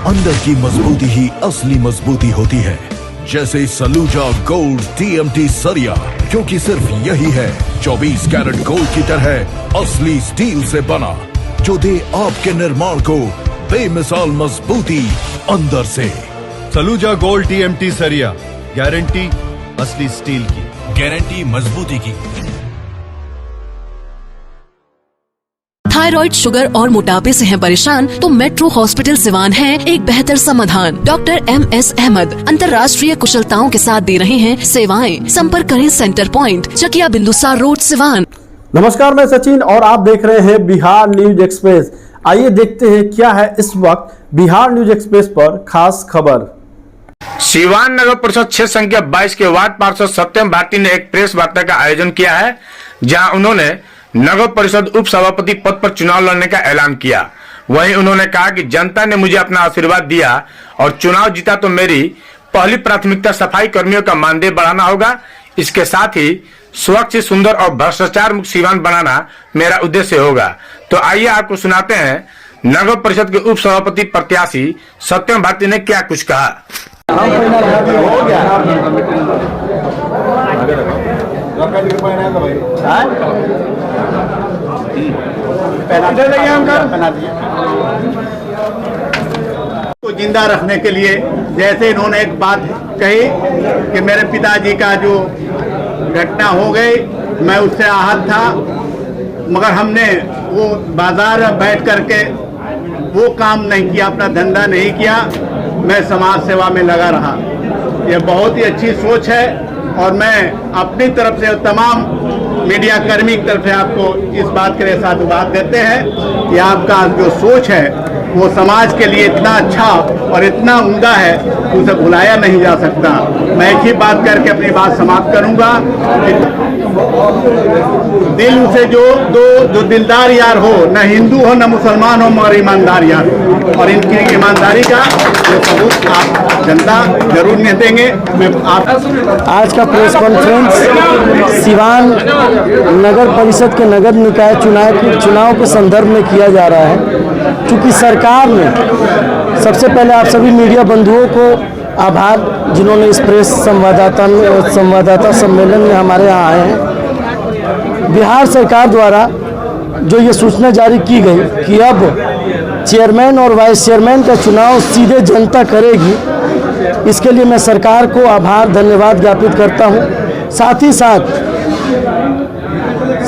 अंदर की मजबूती ही असली मजबूती होती है, जैसे सलूजा गोल्ड TMT सरिया, क्योंकि सिर्फ यही है 24 कैरेट गोल्ड की तरह असली स्टील से बना, जो दे आपके निर्माण को बेमिसाल मजबूती अंदर से। सलूजा गोल्ड TMT सरिया, गारंटी असली स्टील की, गारंटी मजबूती की। थायराइड, शुगर और मोटापे से हैं परेशान तो मेट्रो हॉस्पिटल सिवान है एक बेहतर समाधान। डॉक्टर MS अहमद अंतर्राष्ट्रीय कुशलताओं के साथ दे रहे हैं सेवाएं। संपर्क करें centre point, Chakiya Bindusar road, Siwan. नमस्कार, मैं सचिन और आप देख रहे हैं बिहार न्यूज एक्सप्रेस। आइए देखते हैं क्या है इस वक्त बिहार न्यूज एक्सप्रेस पर खास खबर। सिवान नगर परिषद क्षेत्र संख्या 22 के वार्ड पार्षद सत्यम भारती ने एक प्रेस वार्ता का आयोजन किया है, जहां उन्होंने नगर परिषद उप सभापति पद पर चुनाव लड़ने का ऐलान किया। वहीं उन्होंने कहा कि जनता ने मुझे अपना आशीर्वाद दिया और चुनाव जीता तो मेरी पहली प्राथमिकता सफाई कर्मियों का मानदेय बढ़ाना होगा। इसके साथ ही स्वच्छ, सुंदर और भ्रष्टाचार मुक्त सिवान बनाना मेरा उद्देश्य होगा। तो आइए आपको सुनाते हैं नगर परिषद के उप सभापति प्रत्याशी सत्यम भारती ने क्या कुछ कहा। को जिंदा रखने के लिए, जैसे इन्होंने एक बात कही कि मेरे पिताजी का जो घटना हो गई, मैं उससे आहत था, मगर हमने वो बाजार में बैठ करके वो काम नहीं किया, अपना धंधा नहीं किया, मैं समाज सेवा में लगा रहा। ये बहुत ही अच्छी सोच है और मैं अपनी तरफ से तमाम मीडिया कर्मी की तरफ से आपको इस बात के लिए साधुवाद देते हैं कि आपका जो सोच है वो समाज के लिए इतना अच्छा और इतना उम्दा है कि उसे भुलाया नहीं जा सकता। मैं एक ही बात करके अपनी बात समाप्त करूंगा कि दिल से जो दिलदार यार हो, न हिंदू हो न मुसलमान हो, मगर ईमानदार यार हो, और इनकी ईमानदारी का जो सबूत आप जनता जरूर नहीं देंगे। मैं आप आज का प्रेस कॉन्फ्रेंस सिवान नगर परिषद के नगर निकाय चुनाव के संदर्भ में किया जा रहा है। चूँकि सरकार ने सबसे पहले आप सभी मीडिया बंधुओं को आभार, जिन्होंने इस प्रेस संवाददाता सम्मेलन में हमारे यहाँ आए हैं। बिहार सरकार द्वारा जो ये सूचना जारी की गई कि अब चेयरमैन और वाइस चेयरमैन का चुनाव सीधे जनता करेगी, इसके लिए मैं सरकार को आभार धन्यवाद ज्ञापित करता हूँ। साथ ही साथ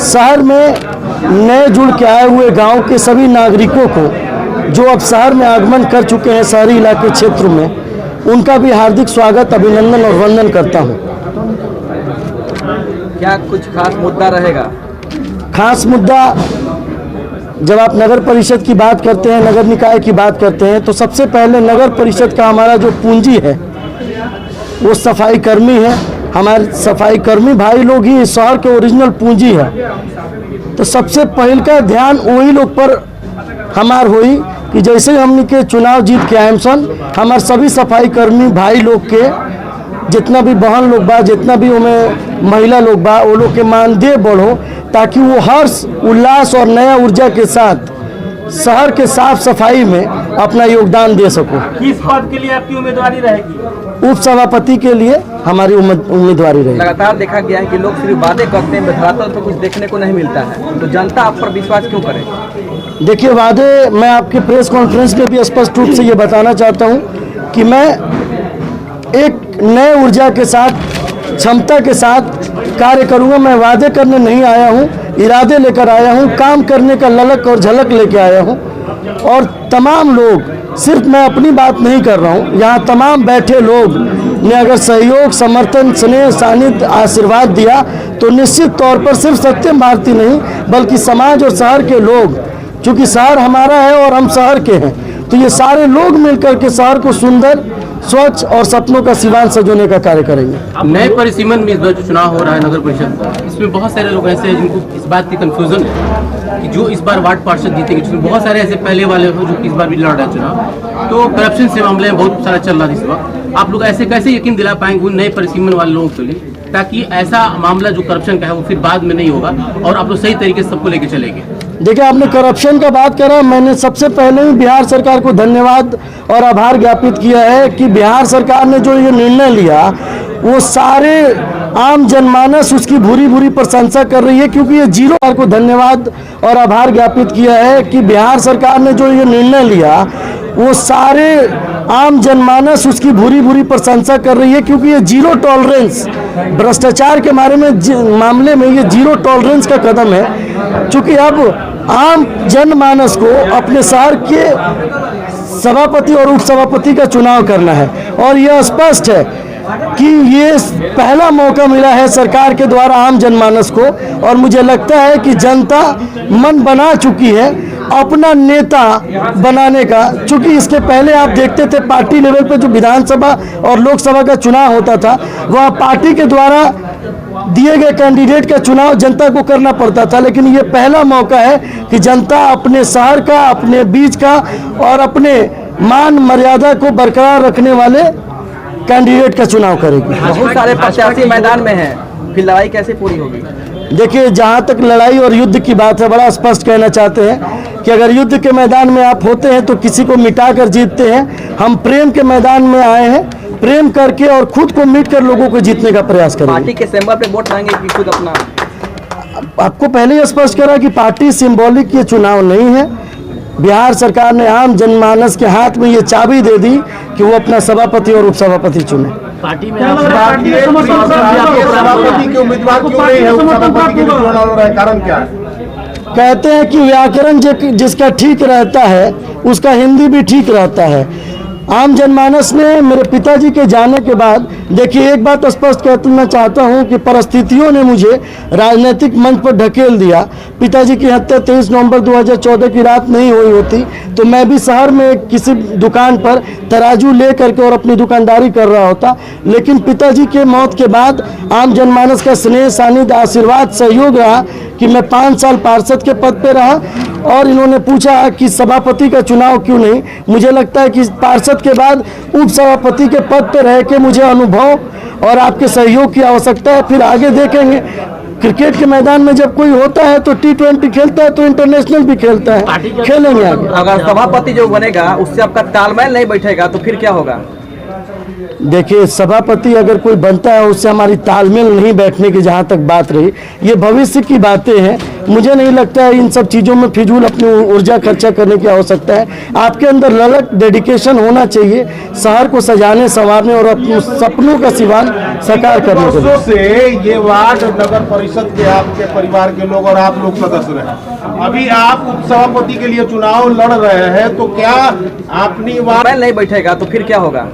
शहर में नए जुड़ के आए हुए गांव के सभी नागरिकों को जो अब शहर में आगमन कर चुके हैं शहरी इलाके क्षेत्र में, उनका भी हार्दिक स्वागत, अभिनंदन और वंदन करता हूं। क्या कुछ खास मुद्दा रहेगा? खास मुद्दा, जब आप नगर परिषद की बात करते हैं, नगर निकाय की बात करते हैं, तो सबसे पहले नगर परिषद का हमारा जो पूंजी है वो सफाई कर्मी है। हमारे सफाई कर्मी भाई लोग ही इस शहर के ओरिजिनल पूंजी है। तो सबसे पहले का ध्यान वही लोग पर हमार हुई कि जैसे हमने के चुनाव जीत के आए सन, हमारे सभी सफाई कर्मी भाई लोग के जितना भी बहन लोग बा, जितना भी उनमें महिला लोग बा, वो लोग के मानदेय बढ़ो, ताकि वो हर्ष उल्लास और नया ऊर्जा के साथ शहर के साफ सफाई में अपना योगदान दे सको। किस पद के लिए आपकी उम्मीदवारी रहेगी? उप सभापति के लिए हमारी उम्मीदवारी रहेगी। लगातार देखा गया है कि लोग सिर्फ वादे करते हैं, धरातल पर कुछ देखने को नहीं मिलता है, तो जनता आप पर विश्वास क्यों करे? देखिए, वादे मैं आपके प्रेस कॉन्फ्रेंस में भी स्पष्ट रूप से ये बताना चाहता हूँ कि मैं एक नए ऊर्जा के साथ, क्षमता के साथ कार्य करूँगा। मैं वादे करने नहीं आया हूँ, इरादे लेकर आया हूँ, काम करने का ललक और झलक लेके आया हूँ। और तमाम लोग, सिर्फ मैं अपनी बात नहीं कर रहा हूँ, यहाँ तमाम बैठे लोग ने अगर सहयोग, समर्थन, स्नेह, सानिध्य, आशीर्वाद दिया तो निश्चित तौर पर सिर्फ सत्यम भारती नहीं बल्कि समाज और शहर के लोग, चूँकि शहर हमारा है और हम शहर के हैं, तो ये सारे लोग मिलकर के शहर को सुंदर, स्वच्छ और सपनों का सिवान सजोने का कार्य करेंगे। नए परिसीमन में जो चुनाव हो रहा है नगर परिषद, इसमें बहुत सारे लोग ऐसे हैं जिनको इस बात की कंफ्यूजन है कि जो इस बार वार्ड पार्षद जीतेंगे, जिसमें बहुत सारे ऐसे पहले वाले हो जो इस बार भी लड़ रहे हैं चुनाव, तो करप्शन से मामले में बहुत सारा चल रहा है इस वक्त। आप लोग ऐसे कैसे यकीन दिला पाएंगे उन नए परिसीमन वाले लोगों के लिए, ताकि ऐसा मामला जो करप्शन का है वो फिर बाद में नहीं होगा और आप लोग सही तरीके से सबको लेके चलेंगे? देखिए, आपने करप्शन का बात करा, मैंने सबसे पहले ही बिहार सरकार को धन्यवाद और आभार ज्ञापित किया है कि बिहार सरकार ने जो ये निर्णय लिया वो सारे आम जनमानस उसकी भूरी भूरी प्रशंसा कर रही है, क्योंकि ये जीरो को धन्यवाद और आभार ज्ञापित किया है कि बिहार सरकार ने जो ये निर्णय लिया वो सारे आम जनमानस उसकी भूरी भूरी प्रशंसा कर रही है, क्योंकि ये जीरो टॉलरेंस भ्रष्टाचार के मामले में ये जीरो टॉलरेंस का कदम है। क्योंकि अब आम जनमानस को अपने शहर के सभापति और उपसभापति का चुनाव करना है, और यह स्पष्ट है कि ये पहला मौका मिला है सरकार के द्वारा आम जनमानस को, और मुझे लगता है कि जनता मन बना चुकी है अपना नेता बनाने का। चूंकि इसके पहले आप देखते थे पार्टी लेवल पे जो विधानसभा और लोकसभा का चुनाव होता था, वह पार्टी के द्वारा दिए गए कैंडिडेट का चुनाव जनता को करना पड़ता था, लेकिन ये पहला मौका है कि जनता अपने शहर का, अपने बीच का और अपने मान मर्यादा को बरकरार रखने वाले कैंडिडेट का चुनाव करेगी। बहुत सारे प्रत्याशी मैदान में हैं, फिर लड़ाई कैसे पूरी होगी? देखिए, जहाँ तक लड़ाई और युद्ध की बात है, बड़ा स्पष्ट कहना चाहते हैं कि अगर युद्ध के मैदान में आप होते हैं तो किसी को मिटा कर जीतते हैं। हम प्रेम के मैदान में आए हैं, प्रेम करके और खुद को मिट कर लोगों को जीतने का प्रयास करेंगे। पार्टी के सिंबल पे वोट मांगेंगे कि खुद अपना? आपको पहले ही स्पष्ट करा कि पार्टी सिंबॉलिक ये चुनाव नहीं है। बिहार सरकार ने आम जनमानस के हाथ में ये चाबी दे दी कि वो अपना सभापति और उपसभापति चुने। पार्टी में सभापति के उम्मीदवार क्यों नहीं है? उपसभापति के चुनाव हो रहा है, कारण क्या है? कहते हैं कि व्याकरण जिसका ठीक रहता है उसका हिंदी भी ठीक रहता है। आम जनमानस ने मेरे पिताजी के जाने के बाद, देखिए एक बात स्पष्ट कहना चाहता हूं कि परिस्थितियों ने मुझे राजनीतिक मंच पर ढकेल दिया। पिताजी की हत्या 23 नवंबर 2014 की रात नहीं हुई होती तो मैं भी शहर में किसी दुकान पर तराजू ले करके और अपनी दुकानदारी कर रहा होता। लेकिन पिताजी के मौत के बाद आम जनमानस का स्नेह, सानिध्य, आशीर्वाद, सहयोग रहा कि मैं 5 साल पार्षद के पद पे रहा। और इन्होंने पूछा कि सभापति का चुनाव क्यों नहीं। मुझे लगता है कि पार्षद के बाद उपसभापति के पद पे रह के मुझे अनुभव और आपके सहयोग की आवश्यकता है। फिर आगे देखेंगे। क्रिकेट के मैदान में जब कोई होता है तो T20 खेलता है तो इंटरनेशनल भी खेलता है, खेलेंगे आगे। अगर सभापति जो बनेगा उससे आपका तालमेल नहीं बैठेगा तो फिर क्या होगा? देखिए, सभापति अगर कोई बनता है उससे हमारी तालमेल नहीं बैठने की जहाँ तक बात रही, ये भविष्य की बातें हैं। मुझे नहीं लगता है इन सब चीज़ों में फिजूल अपनी ऊर्जा खर्चा करने की आवश्यकता है। आपके अंदर ललक, डेडिकेशन होना चाहिए शहर को सजाने, संवारने और अपने सपनों का सिवान साकार करने के लिए। से ये वार्ड नगर परिषद के आपके परिवार के लोग और आप लोग सदस्य रहे, अभी आप उपसभापति के लिए चुनाव लड़ रहे हैं, तो क्या अपनी वार्ड नहीं बैठेगा तो फिर क्या होगा?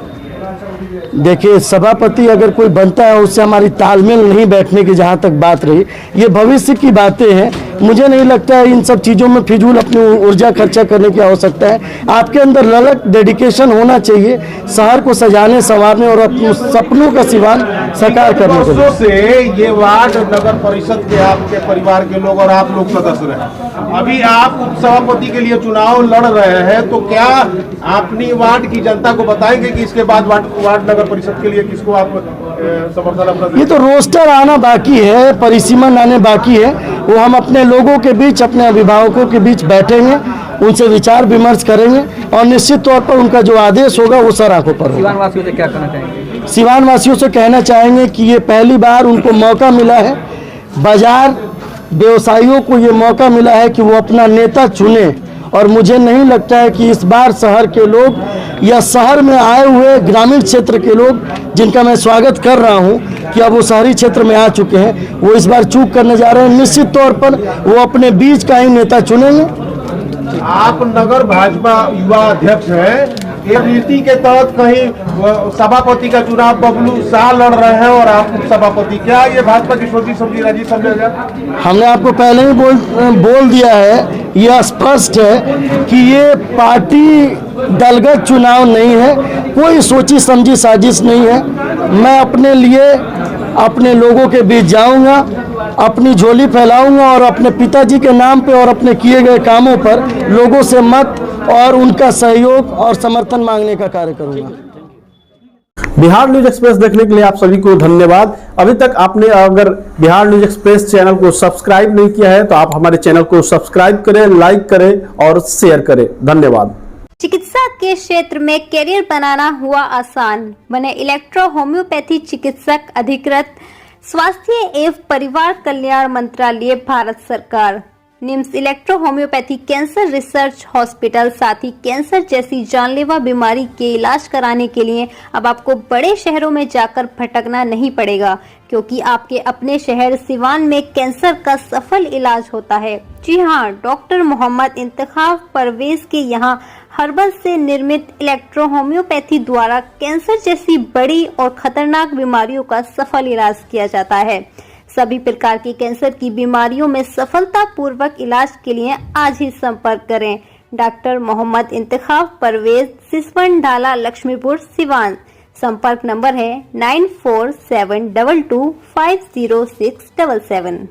देखिए, सभापति अगर कोई बनता है उससे हमारी तालमेल नहीं बैठने की जहाँ तक बात रही, ये भविष्य की बातें हैं। मुझे नहीं लगता है इन सब चीज़ों में फिजूल अपनी ऊर्जा खर्चा करने की आवश्यकता है। आपके अंदर ललक, डेडिकेशन होना चाहिए शहर को सजाने, संवारने और अपने सपनों का सिवान साकार करने के लिए। से ये वार्ड नगर परिषद के आपके परिवार के लोग और आप लोग सदस्य रहे, अभी आप उपसभापति के लिए चुनाव लड़ रहे हैं, तो क्या अपनी वार्ड की जनता को बताएंगे कि इसके बाद वार्ड नगर परिषद के लिए किसको आप समर्थन अपना? ये तो रोस्टर आना बाकी है, परिसीमन आने बाकी है। वो हम अपने लोगों के बीच, अपने अभिभावकों के बीच बैठेंगे, उनसे विचार विमर्श करेंगे और निश्चित तौर पर उनका जो आदेश होगा वो सर आंखों पर होगा। सिवान वासियों से क्या कहना चाहेंगे? सिवान वासियों से कहना चाहेंगे कि ये पहली बार उनको मौका मिला है, बाजार व्यवसायियों को ये मौका मिला है कि वो अपना नेता चुने। और मुझे नहीं लगता है कि इस बार शहर के लोग या शहर में आए हुए ग्रामीण क्षेत्र के लोग, जिनका मैं स्वागत कर रहा हूं कि अब वो शहरी क्षेत्र में आ चुके हैं, वो इस बार चूक करने जा रहे हैं। निश्चित तौर पर वो अपने बीच का ही नेता चुनेंगे। आप नगर भाजपा युवा अध्यक्ष हैं, एक नीति के तहत कहीं सभापति का चुनाव बबलू शाह लड़ रहे हैं और आप उपसभापति, क्या ये भाजपा की सोची समझी राजी समझा जाए? हमने आपको पहले ही बोल दिया है, यह स्पष्ट है कि ये पार्टी दलगत चुनाव नहीं है, कोई सोची समझी साजिश नहीं है। मैं अपने लिए अपने लोगों के बीच जाऊंगा, अपनी झोली फैलाऊंगा और अपने पिताजी के नाम पे और अपने किए गए कामों पर लोगों से मत और उनका सहयोग और समर्थन मांगने का कार्य करूंगा। बिहार न्यूज एक्सप्रेस देखने के लिए आप सभी को धन्यवाद। अभी तक आपने अगर बिहार न्यूज एक्सप्रेस चैनल को सब्सक्राइब नहीं किया है तो आप हमारे चैनल को सब्सक्राइब करें, लाइक करें और शेयर करें। धन्यवाद। चिकित्सा के क्षेत्र में करियर बनाना हुआ आसान, बने इलेक्ट्रो होम्योपैथी चिकित्सक अधिकृत स्वास्थ्य एवं परिवार कल्याण मंत्रालय भारत सरकार। NIMS electro homeopathy cancer research hospital, साथ ही कैंसर जैसी जानलेवा बीमारी के इलाज कराने के लिए अब आपको बड़े शहरों में जाकर भटकना नहीं पड़ेगा, क्योंकि आपके अपने शहर सिवान में कैंसर का सफल इलाज होता है। जी हाँ, डॉक्टर मोहम्मद इंतखाब परवेज के यहाँ हर्बल से निर्मित इलेक्ट्रो होम्योपैथी द्वारा कैंसर जैसी बड़ी और खतरनाक बीमारियों का सफल इलाज किया जाता है। सभी प्रकार की कैंसर की बीमारियों में सफलतापूर्वक इलाज के लिए आज ही संपर्क करें। डॉक्टर मोहम्मद इंतखाब परवेज, सिसवन ढाला, लक्ष्मीपुर, सिवान। संपर्क नंबर है 9472250677।